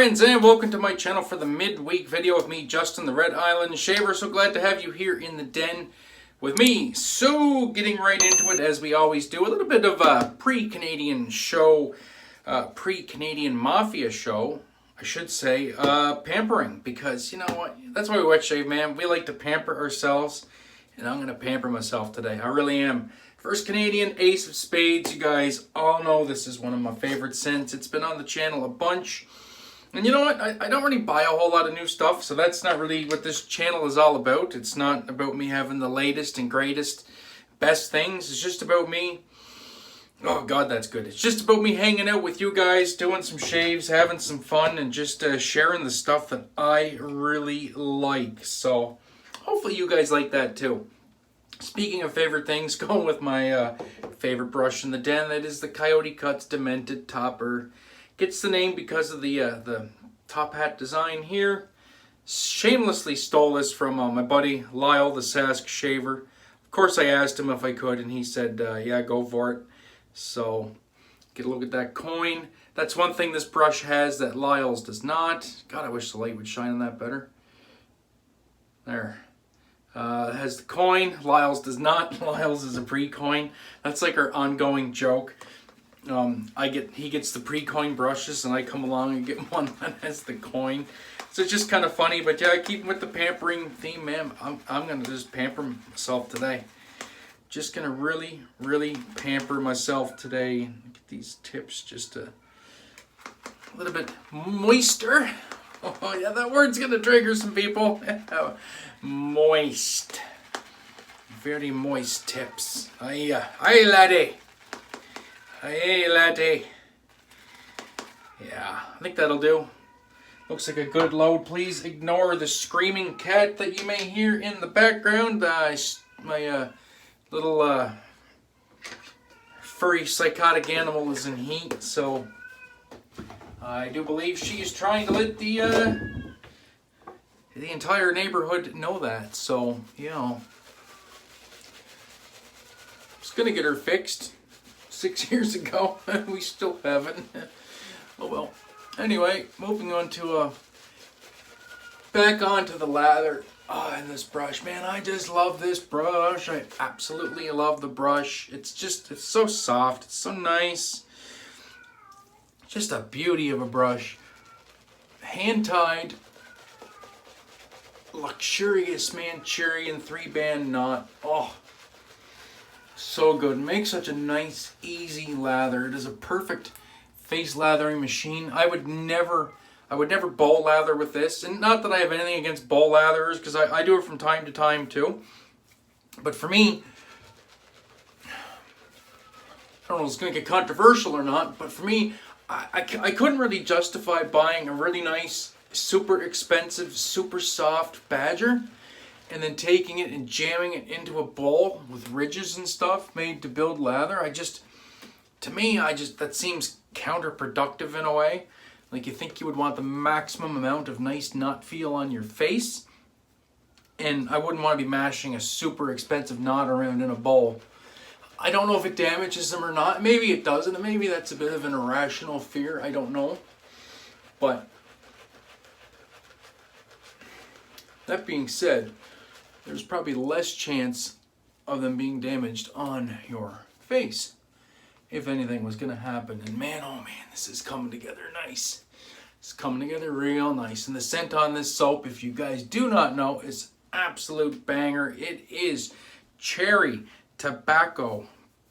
friends, and welcome to my channel for the midweek video of me, Justin the Red Island Shaver. So glad to have you here in the den with me. So getting right into it as we always do, a little bit of a pre-Canadian show, pre-Canadian-Mafia show, I should say, pampering, because you know what, that's why we wet shave, man. We like to pamper ourselves, and I'm going to pamper myself today. I really am. First Canadian Ace of Spades, you guys all know this is one of my favorite scents. It's been on the channel a bunch. And you know what, I don't really buy a whole lot of new stuff, so that's not really what this channel is all about. It's not about me having the latest and greatest, best things. It's just about me, oh God, that's good. It's just about me hanging out with you guys, doing some shaves, having some fun, and just sharing the stuff that I really like. So hopefully you guys like that too. Speaking of favorite things, going with my favorite brush in the den, that is the CoyoteCuts Demented Topper. Gets the name because of the top hat design here. Shamelessly stole this from my buddy Lyle, the SaskShaver. Of course I asked him if I could, and he said, yeah, go for it. So, get a look at that coin. That's one thing this brush has that Lyle's does not. God, I wish the light would shine on that better. There. It has the coin. Lyle's does not. Lyle's is a pre-coin. That's like our ongoing joke. He gets the pre-coin brushes, and I come along and get one that has the coin. So it's just kind of funny, but yeah, keeping with the pampering theme, man. I'm gonna just pamper myself today. Just gonna really pamper myself today. Get these tips just a little bit moister. Oh yeah, that word's gonna trigger some people. Moist. Very moist tips. Aye, laddie. Hey, laddie. Yeah, I think that'll do. Looks like a good load. Please ignore the screaming cat that you may hear in the background. My little furry psychotic animal is in heat, so I do believe she is trying to let the entire neighborhood know that. So, you know, just gonna get her fixed. 6 years ago, we still haven't. Oh well. Anyway, moving on to back onto the lather. Oh, and this brush, man, I just love this brush. I absolutely love the brush. It's so soft. It's so nice. Just a beauty of a brush. Hand-tied, luxurious Manchurian 3-band knot. Oh. So good. Makes such a nice, easy lather. It is a perfect face lathering machine. I would never bowl lather with this. And not that I have anything against bowl latherers, because I do it from time to time too. But for me, I don't know if it's going to get controversial or not, but for me, I couldn't really justify buying a really nice, super expensive, super soft Badger and then taking it and jamming it into a bowl with ridges and stuff made to build lather. To me, that seems counterproductive in a way. Like, you think you would want the maximum amount of nice knot feel on your face, and I wouldn't want to be mashing a super expensive knot around in a bowl. I don't know if it damages them or not. Maybe it doesn't, and maybe that's a bit of an irrational fear. I don't know. But that being said, there's probably less chance of them being damaged on your face if anything was going to happen. And man, oh man, this is coming together nice. It's coming together real nice. And the scent on this soap, if you guys do not know, is absolute banger. It is cherry, tobacco,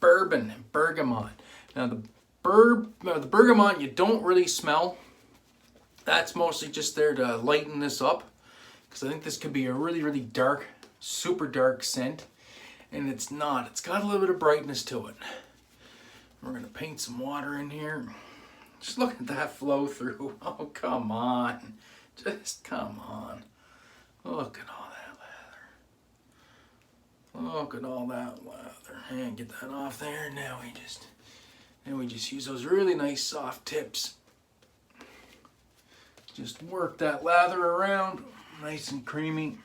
bourbon, and bergamot. Now the bergamot you don't really smell. That's mostly just there to lighten this up, because I think this could be a really dark, super dark scent, and it's not. It's got a little bit of brightness to it. We're going to paint some water in here. Just look at that flow through. Oh, come on. Just come on. Look at all that lather. Look at all that lather. And get that off there. Now we just use those really nice soft tips. Just work that lather around. Nice and creamy.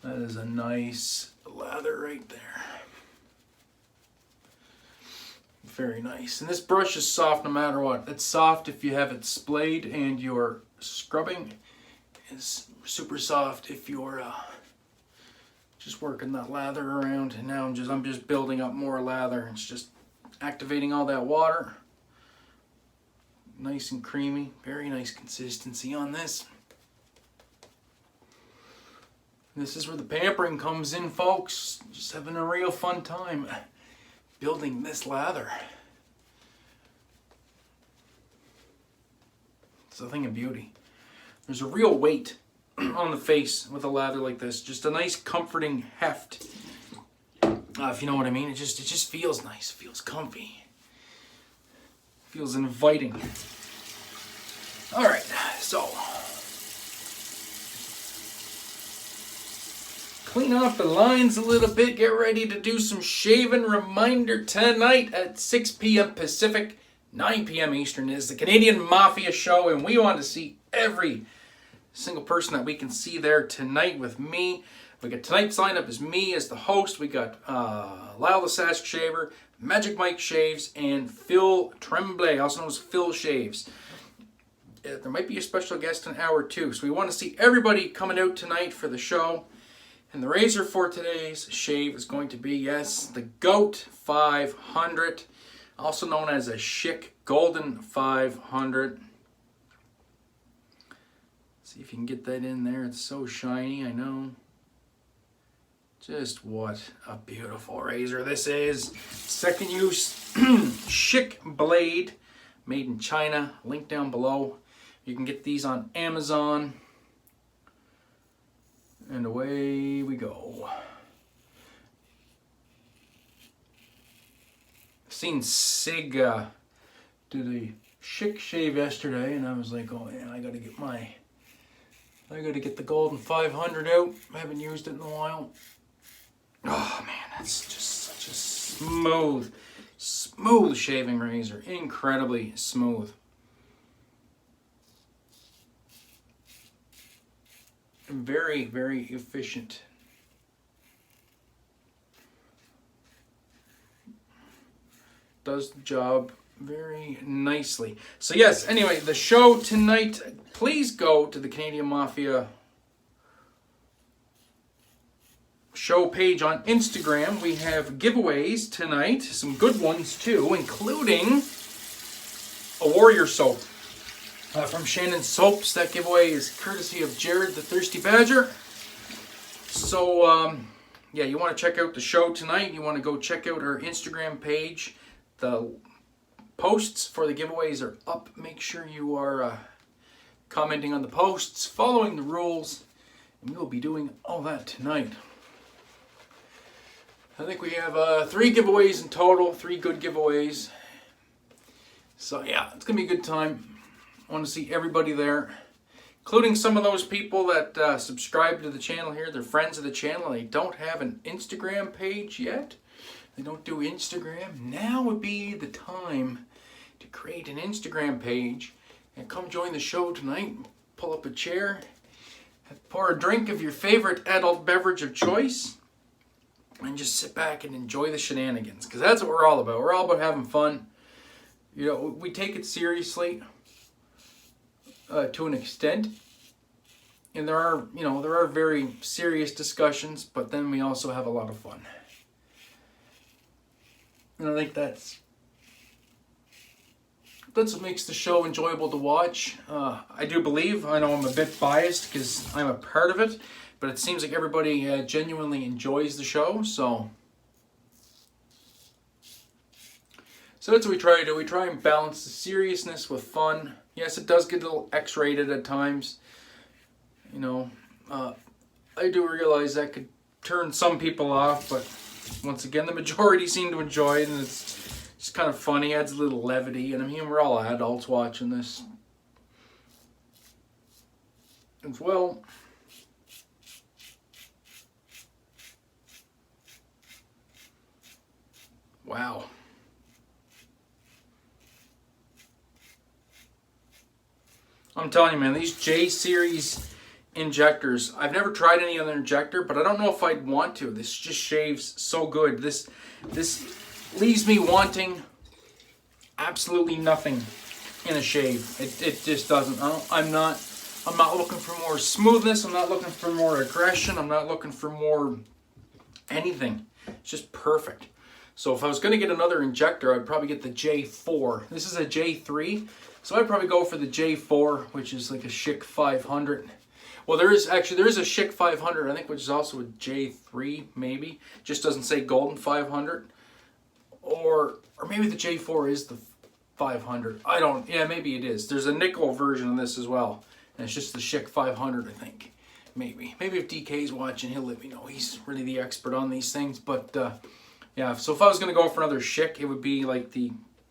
That is a nice lather right there. Very nice. And this brush is soft no matter what. It's soft if you have it splayed and you're scrubbing. It's super soft if you're just working that lather around. And now I'm just building up more lather. It's just activating all that water. Nice and creamy. Very nice consistency on this. This is where the pampering comes in, folks. Just having a real fun time building this lather. It's a thing of beauty. There's a real weight on the face with a lather like this. Just a nice comforting heft. If you know what I mean. It just feels nice. It feels comfy. Feels inviting. Alright, so clean off the lines a little bit, get ready to do some shaving. Reminder tonight at 6 p.m. Pacific, 9 p.m. Eastern is the Canadian Mafia Show, and we want to see every single person that we can see there tonight with me. We got tonight's lineup is me as the host. We got Lyle the SaskShaver, Magic Mike Shaves, and Phil Tremblay, also known as Phil Shaves. There might be a special guest in hour 2, so we want to see everybody coming out tonight for the show. And the razor for today's shave is going to be, yes, the Goat 500, also known as a Shick Golden 500. See if you can get that in there. It's so shiny, I know. Just what a beautiful razor this is. Second use Shick blade, made in China. Link down below. You can get these on Amazon. And away we go. I've seen Sig do the Shick shave yesterday, and I was like, oh man, I gotta get the Golden 500 out. I haven't used it in a while. Oh man, that's just such a smooth shaving razor. Incredibly smooth. Very, very efficient. Does the job very nicely. So yes, anyway, the show tonight, please go to the Canadian Mafia Show page on Instagram. We have giveaways tonight, some good ones too, including a Warrior soap. From Shannon Soaps. That giveaway is courtesy of Jared the Thirsty Badger. So, yeah, you want to check out the show tonight. You want to go check out our Instagram page. The posts for the giveaways are up. Make sure you are commenting on the posts, following the rules, and we'll be doing all that tonight. I think we have 3 giveaways in total, 3 good giveaways. So, yeah, it's going to be a good time. I want to see everybody there, including some of those people that subscribe to the channel here. They're friends of the channel. They don't have an Instagram page yet. They don't do Instagram. Now would be the time to create an Instagram page and come join the show tonight. Pull up a chair, pour a drink of your favorite adult beverage of choice, and just sit back and enjoy the shenanigans. Because that's what we're all about. We're all about having fun. You know, we take it seriously. To an extent, and there are very serious discussions, but then we also have a lot of fun, and I think that's what makes the show enjoyable to watch. I do believe, I know I'm a bit biased because I'm a part of it, but it seems like everybody genuinely enjoys the show, so that's what we try to do. We try and balance the seriousness with fun. Yes, it does get a little X-rated at times. You know, I do realize that could turn some people off, but once again, the majority seem to enjoy it, and it's just kind of funny, adds a little levity, and I mean, we're all adults watching this as well. Wow. I'm telling you, man, these J-Series injectors, I've never tried any other injector, but I don't know if I'd want to. This just shaves so good. This leaves me wanting absolutely nothing in a shave. It just doesn't. I'm not looking for more smoothness. I'm not looking for more aggression. I'm not looking for more anything. It's just perfect. So if I was going to get another injector, I'd probably get the J4. This is a J3, so I'd probably go for the J4, which is like a Shick 500. Well, there is a Shick 500, I think, which is also a J3, maybe. Just doesn't say Golden 500. Or maybe the J4 is the 500. I don't, yeah, maybe it is. There's a nickel version of this as well. And it's just the Shick 500, I think. Maybe if DK's watching, he'll let me know. He's really the expert on these things. But yeah, so if I was going to go for another Shick, it would be like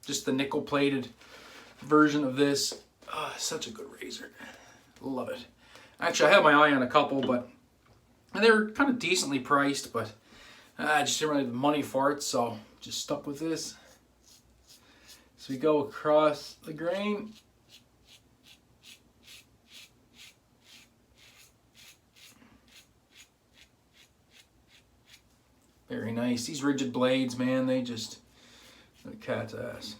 just the nickel-plated version of this. Such a good razor. Love it. Actually, I had my eye on a couple, but they were kind of decently priced, but I just didn't really have the money for it, so just stuck with this. So we go across the grain. Very nice. These rigid blades, man, they just, the cat's ass.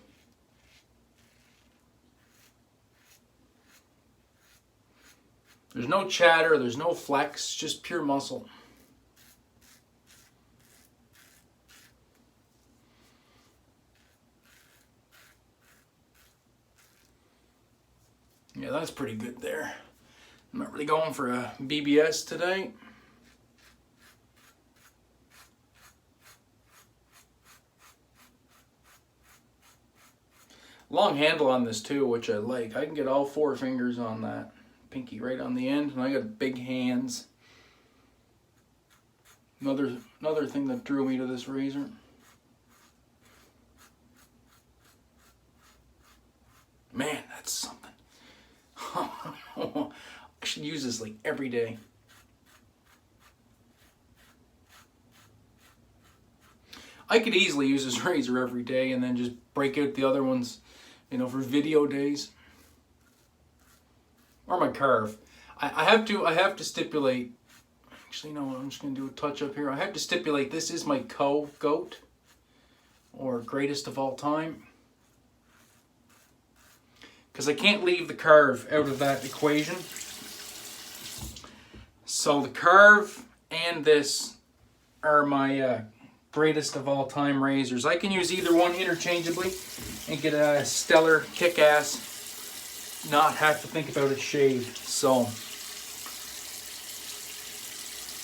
There's no chatter, there's no flex, just pure muscle. Yeah, that's pretty good there. I'm not really going for a BBS today. Long handle on this too, which I like. I can get all 4 fingers on that. Pinky right on the end, and I got big hands. Another thing that drew me to this razor. Man, that's something. I should use this like every day. I could easily use this razor every day and then just break out the other ones, you know, for video days. Or my carve. I have to stipulate, actually no, I'm just gonna do a touch up here. I have to stipulate this is my GOAT, or greatest of all time. Because I can't leave the carve out of that equation. So the carve and this are my greatest of all time razors. I can use either one interchangeably and get a stellar kick-ass, not have to think about a shave. So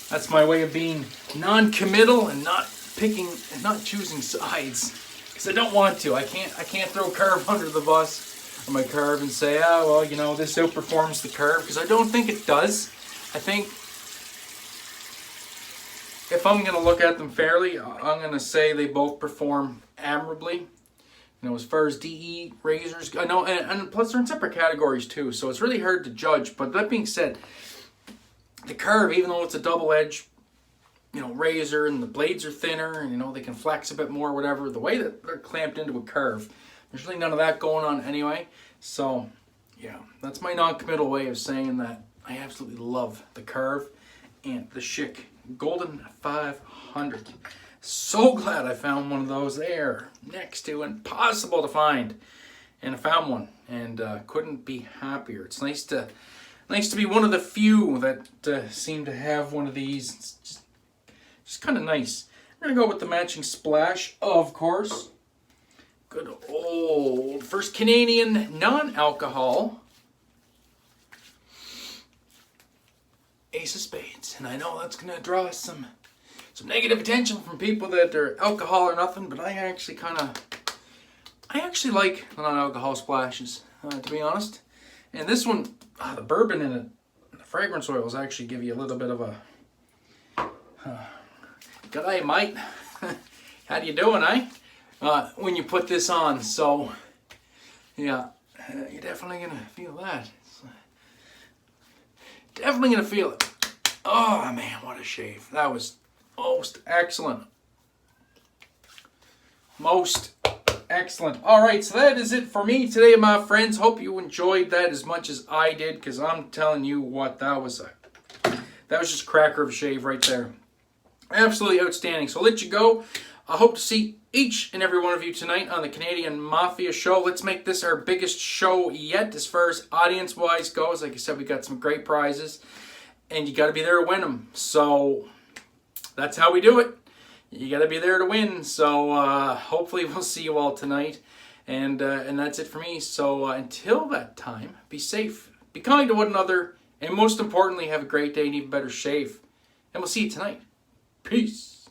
that's my way of being non-committal and not choosing sides, because I don't want to. I can't throw carve under the bus or my carve and say, oh well, you know, this outperforms the carve, because I don't think it does. I think if I'm going to look at them fairly, I'm going to say they both perform admirably. You know, as far as DE razors, I know, and plus they're in separate categories too, so it's really hard to judge. But that being said, the carve, even though it's a double-edged, you know, razor, and the blades are thinner, and you know they can flex a bit more, whatever. The way that they're clamped into a carve, there's really none of that going on anyway. So, yeah, that's my non-committal way of saying that I absolutely love the carve and the Shick Golden 500. So glad I found one of those there, next to impossible to find, and I found one, and couldn't be happier. It's nice to be one of the few that seem to have one of these. It's just kind of nice. We're gonna go with the matching splash, of course. Good old first Canadian non-alcohol Ace of Spades, and I know that's gonna draw some negative attention from people that are alcohol or nothing, but I actually like the non-alcohol splashes, to be honest. And this one, the bourbon in it, the fragrance oils actually give you a little bit of a g'day mate, how you doing, eh? When you put this on. So yeah, you're definitely gonna feel that. Definitely gonna feel it. Oh man, what a shave. That was most excellent. Most excellent. Alright, so that is it for me today, my friends. Hope you enjoyed that as much as I did, because I'm telling you what, that was just a cracker of a shave right there. Absolutely outstanding. So I'll let you go. I hope to see each and every one of you tonight on the Canadian Mafia Show. Let's make this our biggest show yet as far as audience-wise goes. Like I said, we got some great prizes, and you got to be there to win them. So that's how we do it. You got to be there to win. So hopefully we'll see you all tonight. And that's it for me. So until that time, be safe, be kind to one another, and most importantly, have a great day and even better shave. And we'll see you tonight. Peace.